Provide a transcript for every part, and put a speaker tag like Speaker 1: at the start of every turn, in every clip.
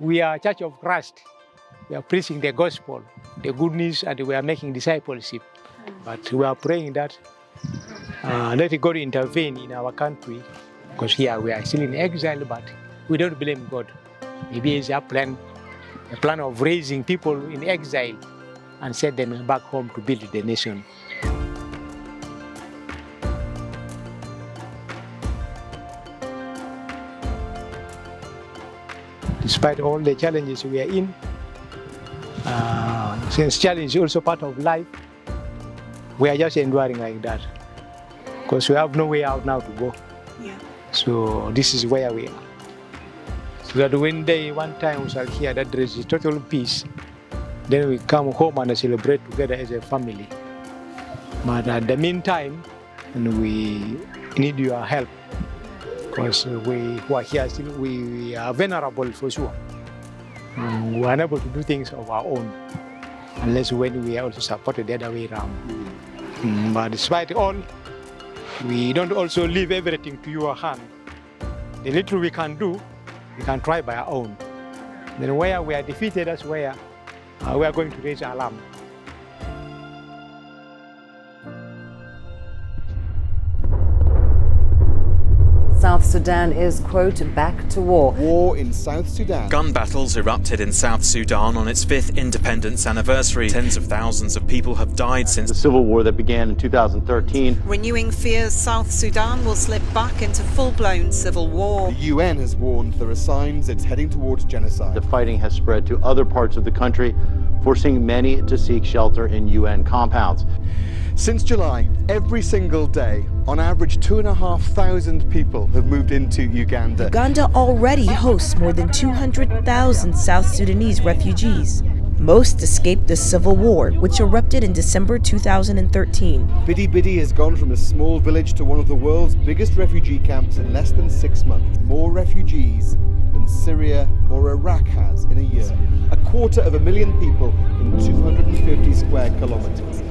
Speaker 1: We are a church of Christ. We are preaching the gospel, the good news, and we are making discipleship. But we are praying that let God intervene in our country, because here we are still in exile, but we don't blame God. Maybe it's a plan of raising people in exile and send them back home to build the nation. Despite all the challenges we are in, since challenge is also part of life, we are just enduring like that, because we have no way out now to go.
Speaker 2: Yeah.
Speaker 1: So this is where we are. So that one time we shall hear that there is a total peace, then we come home and celebrate together as a family. But at the meantime, we need your help, because we who are here still, we are vulnerable for sure. We are unable to do things of our own, unless when we are also supported the other way around. But despite all, we don't also leave everything to your hand. The little we can do, we can try by our own. Then where we are defeated, that's where we are going to raise alarm.
Speaker 3: South Sudan is, quote, back to war.
Speaker 4: War in South Sudan.
Speaker 5: Gun battles erupted in South Sudan on its 5th independence anniversary. Tens of thousands of people have died since
Speaker 6: the civil war that began in 2013.
Speaker 2: Renewing fears South Sudan will slip back into full-blown civil war.
Speaker 4: The UN has warned there are signs it's heading towards genocide.
Speaker 6: The fighting has spread to other parts of the country, forcing many to seek shelter in UN compounds.
Speaker 4: Since July, every single day, on average 2,500 people have moved into Uganda.
Speaker 7: Uganda already hosts more than 200,000 South Sudanese refugees. Most escaped the civil war, which erupted in December 2013.
Speaker 4: Bidi Bidi has gone from a small village to one of the world's biggest refugee camps in less than 6 months. More refugees than Syria or Iraq has in a year. 250,000 people in 250 square kilometers.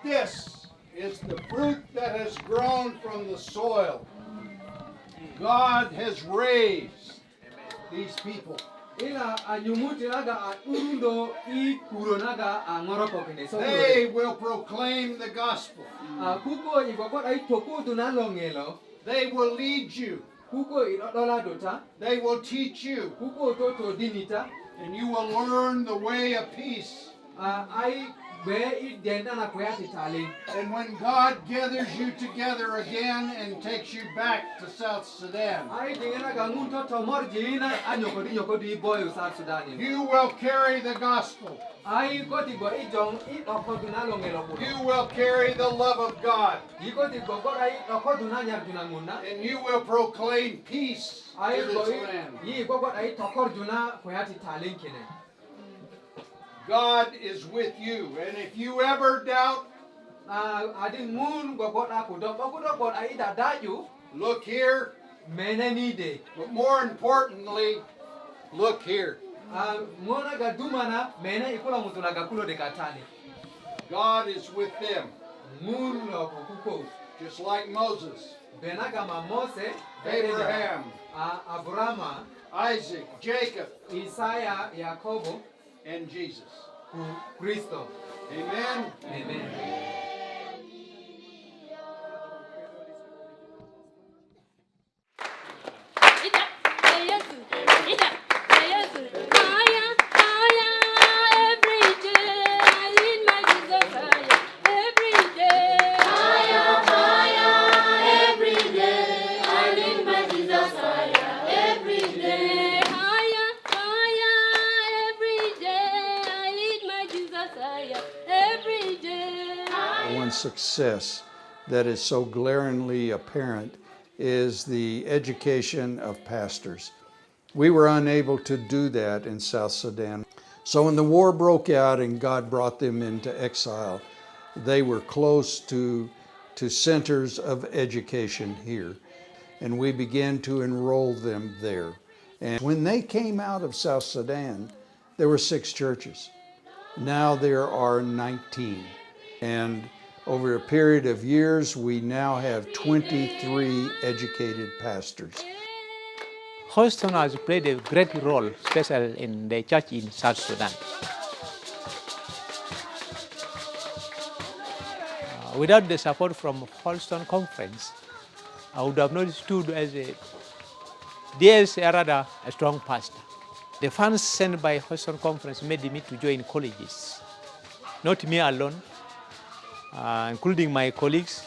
Speaker 8: This is the fruit that has grown from the soil. God has raised these people. They will proclaim the gospel. They will lead you. They will teach you. And you will learn the way of peace. And when God gathers you together again and takes you back to South Sudan, you will carry the gospel. You will carry the love of God. And you will proclaim peace to this land. God is with you, and if you ever doubt, look here, but more importantly, look here. God is with them, just like Moses, Abraham, Isaac, Jacob, and Jesus. Amen.
Speaker 3: Amen.
Speaker 8: Success that is so glaringly apparent is the education of pastors. We were unable to do that in South Sudan. So when the war broke out and God brought them into exile, they were close to centers of education here. And we began to enroll them there. And when they came out of South Sudan, there were 6 churches. Now there are 19. And over a period of years, we now have 23 educated pastors.
Speaker 1: Houston has played a great role, especially in the church in South Sudan. Without the support from Houston Conference, I would have not stood as a strong pastor. The funds sent by Houston Conference made me to join colleges, not me alone, including my colleagues.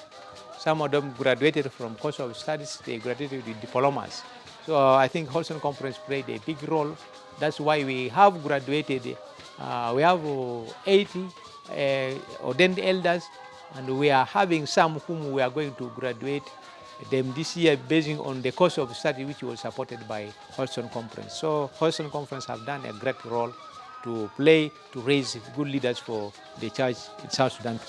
Speaker 1: Some of them graduated from course of studies, they graduated with diplomas. So I think Houston Conference played a big role. That's why we have graduated. We have 80 ordained elders, and we are having some whom we are going to graduate them this year based on the course of study which was supported by Houston Conference. So Houston Conference have done a great role to play to raise good leaders for the church in South Sudan.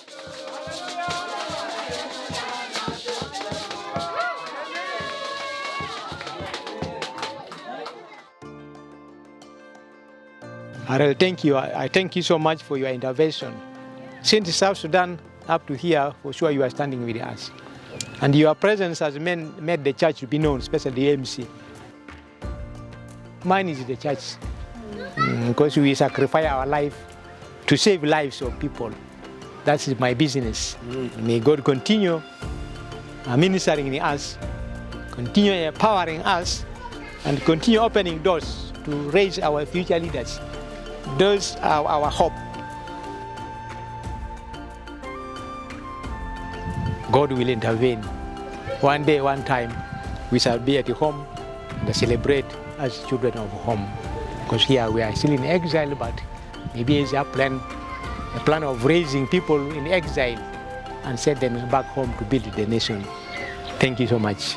Speaker 1: Ariel, thank you. I thank you so much for your intervention. Since South Sudan up to here, for sure you are standing with us. And your presence has made the church to be known, especially the MC. Mine is the church, because we sacrifice our life to save lives of people. That is my business. May God continue ministering in us, continue empowering us, and continue opening doors to raise our future leaders. Those are our hope. God will intervene. One day, one time, we shall be at home and celebrate as children of home. Because here we are still in exile, but maybe it's a plan of raising people in exile and send them back home to build the nation. Thank you so much.